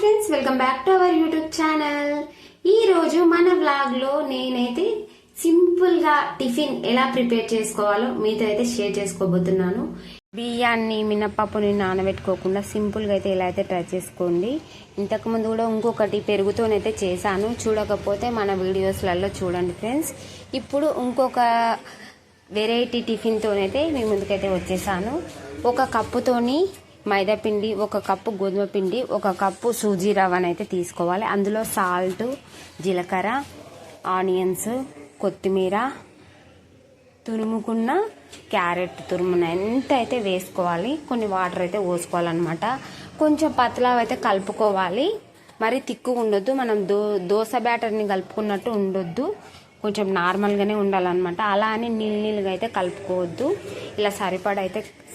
Friends, welcome back to our YouTube channel. ఈ రోజు మన వ్లాగ్ లో నేనైతే సింపుల్ గా టిఫిన్ ఎలా ప్రిపేర్ చేసుకోవాలో మీతో అయితే షేర్ చేసుకోబోతున్నాను. బియ్యాన్ని మినపప్పుని నానబెట్టుకోకుండా సింపుల్ గా అయితే ఇలా అయితే ట్రై చేసుకోండి. ఇంతకు ముందు కూడా ఇంకొకటి పెరుగుతోనైతే చేశాను, చూడకపోతే మన వీడియోస్లలో చూడండి ఫ్రెండ్స్. ఇప్పుడు ఇంకొక వెరైటీ టిఫిన్ తోనైతే మీ ముందుకైతే వచ్చేసాను. ఒక కప్పుతోని మైదా పిండి, ఒక కప్పు గోధుమ పిండి, ఒక కప్పు సూజీ రవ్వనైతే తీసుకోవాలి. అందులో సాల్ట్, జీలకర్ర, ఆనియన్స్, కొత్తిమీర, తురుముకున్న క్యారెట్ తురుమున ఎంత అయితే వేసుకోవాలి. కొన్ని వాటర్ అయితే పోసుకోవాలన్నమాట. కొంచెం పతలా అయితే కలుపుకోవాలి, మరి తిక్కుగా ఉండొద్దు. మనం దోశ బ్యాటర్ని కలుపుకున్నట్టు ఉండొద్దు, కొంచెం నార్మల్గానే ఉండాలన్నమాట. అలా అని నీళ్ళుగా అయితే కలుపుకోవద్దు. ఇలా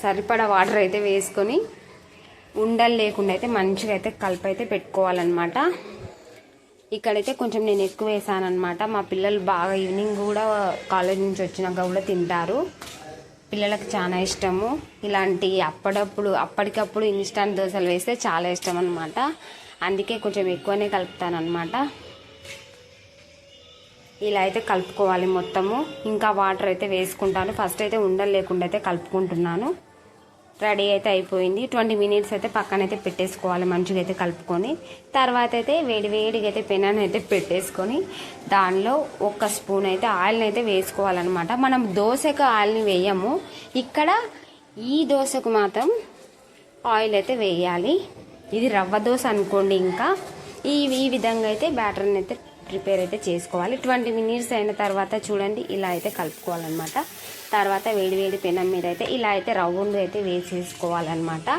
సరిపడా వాటర్ అయితే వేసుకొని ఉండలు లేకుండా అయితే మంచిగా అయితే కలిపి అయితే పెట్టుకోవాలన్నమాట. ఇక్కడైతే కొంచెం నేను ఎక్కువ వేసాను అనమాట. మా పిల్లలు బాగా ఈవినింగ్ కూడా కాలేజ్ నుంచి వచ్చినాక కూడా తింటారు. పిల్లలకు చాలా ఇష్టము ఇలాంటి అప్పటికప్పుడు ఇన్స్టాంట్ దోశలు వేస్తే చాలా ఇష్టం అనమాట. అందుకే కొంచెం ఎక్కువనే కలుపుతాను అనమాట. ఇలా అయితే కలుపుకోవాలి మొత్తము. ఇంకా వాటర్ అయితే వేసుకుంటాను. ఫస్ట్ అయితే ఉండలు లేకుండా అయితే కలుపుకుంటున్నాను. రెడీ అయితే అయిపోయింది. 20 మినిట్స్ అయితే పక్కనైతే పెట్టేసుకోవాలి మంచిగా అయితే కలుపుకొని. తర్వాత అయితే వేడిగా అయితే పెనాన్ని అయితే పెట్టేసుకొని దానిలో 1 స్పూన్ అయితే ఆయిల్ని అయితే వేసుకోవాలన్నమాట. మనం దోశకు ఆయిల్ని వేయము, ఇక్కడ ఈ దోశకు మాత్రం ఆయిల్ అయితే వేయాలి. ఇది రవ్వ దోశ అనుకోండి. ఇంకా ఈ విధంగా అయితే బ్యాటర్ని అయితే ప్రిపేర్ అయితే చేసుకోవాలి. 20 మినిట్స్ అయిన తర్వాత చూడండి ఇలా అయితే కలుపుకోవాలన్నమాట. తర్వాత వేడి పెనం మీద అయితే ఇలా అయితే రౌండ్ అయితే వేసేసుకోవాలన్నమాట.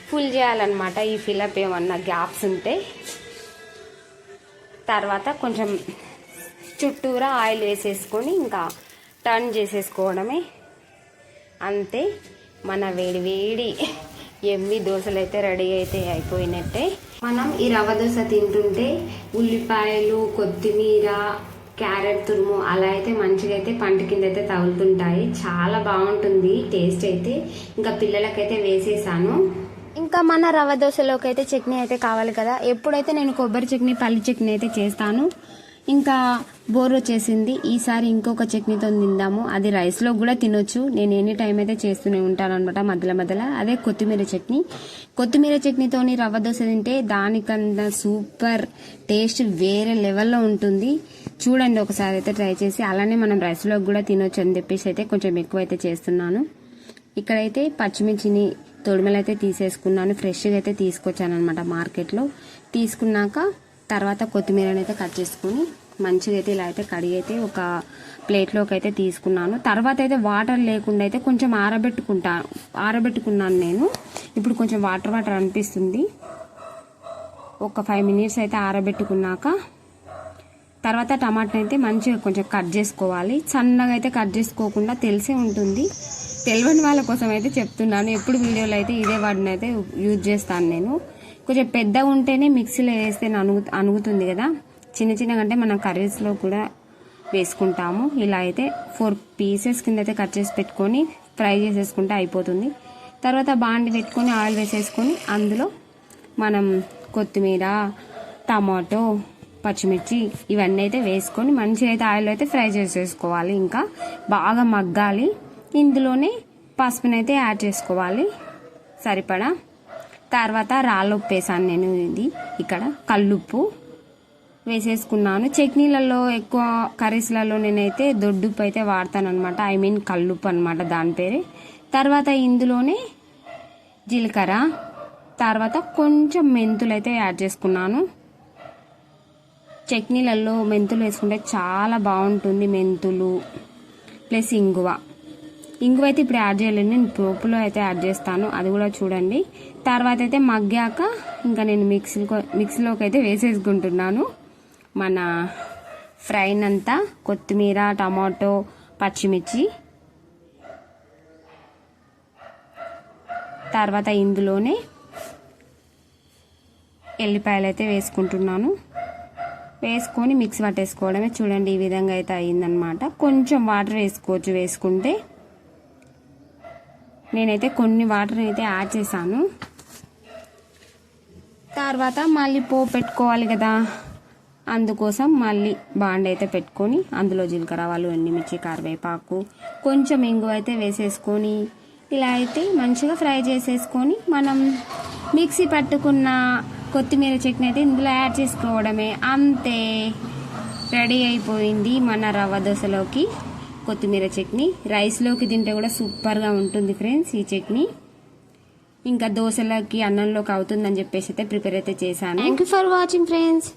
ఫుల్ చేయాలన్నమాట. ఈ ఫిలప్ ఏమన్నా గ్యాప్స్ ఉంటే తర్వాత కొంచెం చుట్టూరా ఆయిల్ వేసేసుకొని ఇంకా టర్న్ చేసేసుకోవడమే. అంతే, మన వేడి ఎమ్మి దోశలు అయితే రెడీ అయితే అయిపోయినట్టే. మనం ఈ రవ్వ దోశ తింటుంటే ఉల్లిపాయలు, కొత్తిమీర, క్యారెట్ తురుము అలా అయితే మంచిగా అయితే పంట కింద అయితే తగులుతుంటాయి. చాలా బాగుంటుంది టేస్ట్ అయితే. ఇంకా పిల్లలకైతే వేసేసాను. ఇంకా మన రవ్వ దోశలోకి అయితే చట్నీ అయితే కావాలి కదా. ఎప్పుడైతే నేను కొబ్బరి చట్నీ, పల్లి చట్నీ అయితే చేస్తాను. ఇంకా బోర్ వచ్చేసింది, ఈసారి ఇంకొక చట్నీతో తిందాము. అది రైస్లో కూడా తినొచ్చు. నేను ఎనీ టైం అయితే చేస్తూనే ఉంటాను అనమాట మధ్యలో. అదే కొత్తిమీర చట్నీతోని రవ్వ దోశ తింటే దానికన్నా సూపర్ టేస్ట్ వేరే లెవెల్లో ఉంటుంది. చూడండి ఒకసారి అయితే ట్రై చేసి. అలానే మనం రైస్లో కూడా తినొచ్చు అని చెప్పేసి అయితే కొంచెం ఎక్కువ అయితే చేస్తున్నాను. ఇక్కడైతే పచ్చిమిర్చిని తొడిమలైతే తీసేసుకున్నాను. ఫ్రెష్గా అయితే తీసుకొచ్చాను అనమాట మార్కెట్లో. తీసుకున్నాక తర్వాత కొత్తిమీరని అయితే కట్ చేసుకుని మంచిగా అయితే ఇలా అయితే కడిగి అయితే ఒక ప్లేట్లోకి అయితే తీసుకున్నాను. తర్వాత అయితే వాటర్ లేకుండా అయితే కొంచెం ఆరబెట్టుకున్నాను నేను. ఇప్పుడు కొంచెం వాటర్ అనిపిస్తుంది. ఒక 5 మినిట్స్ అయితే ఆరబెట్టుకున్నాక తర్వాత టమాటాని అయితే మంచిగా కొంచెం కట్ చేసుకోవాలి. సన్నగా అయితే కట్ చేసుకోకుండా, తెలిసే ఉంటుంది. తెలియని వాళ్ళ కోసం అయితే చెప్తున్నాను. ఎప్పుడు వీడియోలో అయితే ఇదే వాటిని అయితే యూజ్ చేస్తాను నేను. కొంచెం పెద్దగా ఉంటేనే మిక్సీలో వేస్తే అణుగుతుంది కదా. చిన్నగా అంటే మనం కర్రీస్లో కూడా వేసుకుంటాము. ఇలా అయితే 4 పీసెస్ కింద అయితే కట్ చేసి పెట్టుకొని ఫ్రై చేసేసుకుంటే అయిపోతుంది. తర్వాత బాండి పెట్టుకొని ఆయిల్ వేసేసుకొని అందులో మనం కొత్తిమీర, టమాటో, పచ్చిమిర్చి ఇవన్నీ అయితే వేసుకొని మంచిగా అయితే ఆయిల్ అయితే ఫ్రై చేసేసుకోవాలి. ఇంకా బాగా మగ్గాలి. ఇందులోనే పసుపునైతే యాడ్ చేసుకోవాలి సరిపడా. తర్వాత రాళ్ళుప్పు వేసాను నేను. ఇది ఇక్కడ కల్లుప్పు వేసేసుకున్నాను. చట్నీలలో ఎక్కువ కర్రీస్లలో నేనైతే దొడ్డుప్పు అయితే వాడతాను అనమాట. కల్లుప్పు అనమాట దాని పేరే. తర్వాత ఇందులోనే జీలకర్ర, తర్వాత కొంచెం మెంతులు అయితే యాడ్ చేసుకున్నాను. చట్నీలలో మెంతులు వేసుకుంటే చాలా బాగుంటుంది. మెంతులు ప్లస్ ఇంగువ అయితే ఇప్పుడు యాడ్ చేయలేదు, నేను పోపులో అయితే యాడ్ చేస్తాను. అది కూడా చూడండి. తర్వాత అయితే మగ్గాక ఇంకా నేను మిక్సీలోకి అయితే వేసేసుకుంటున్నాను మన ఫ్రైనంతా. కొత్తిమీర, టమాటో, పచ్చిమిర్చి. తర్వాత ఇందులోనే ఎల్లిపాయలు అయితే వేసుకుంటున్నాను. వేసుకొని మిక్స్ పట్టేసుకోవడమే. చూడండి ఈ విధంగా అయితే అయ్యిందనమాట. కొంచెం వాటర్ వేసుకుంటే. నేనైతే కొన్ని వాటర్ అయితే యాడ్ చేశాను. తర్వాత మళ్ళీ పోపు పెట్టుకోవాలి కదా, అందుకోసం మళ్ళీ బాండ్ అయితే పెట్టుకొని అందులో జీలకర్ర ఆవాలు, ఎండుమిర్చి, కరివేపాకు, కొంచెం ఇంగువ అయితే వేసేసుకొని ఇలా అయితే మంచిగా ఫ్రై చేసేసుకొని మనం మిక్సీ పట్టుకున్న కొత్తిమీర చట్నీ అయితే ఇందులో యాడ్ చేసుకోవడమే. అంతే, రెడీ అయిపోయింది మన రవ్వ దోశలోకి కొత్తిమీర చట్నీ. రైస్లోకి తింటే కూడా సూపర్గా ఉంటుంది ఫ్రెండ్స్ ఈ చట్నీ. ఇంకా దోశలకి అన్నంలోకి అవుతుందని చెప్పేసి అయితే ప్రిపేర్ అయితే చేశాను. Thank you for watching friends.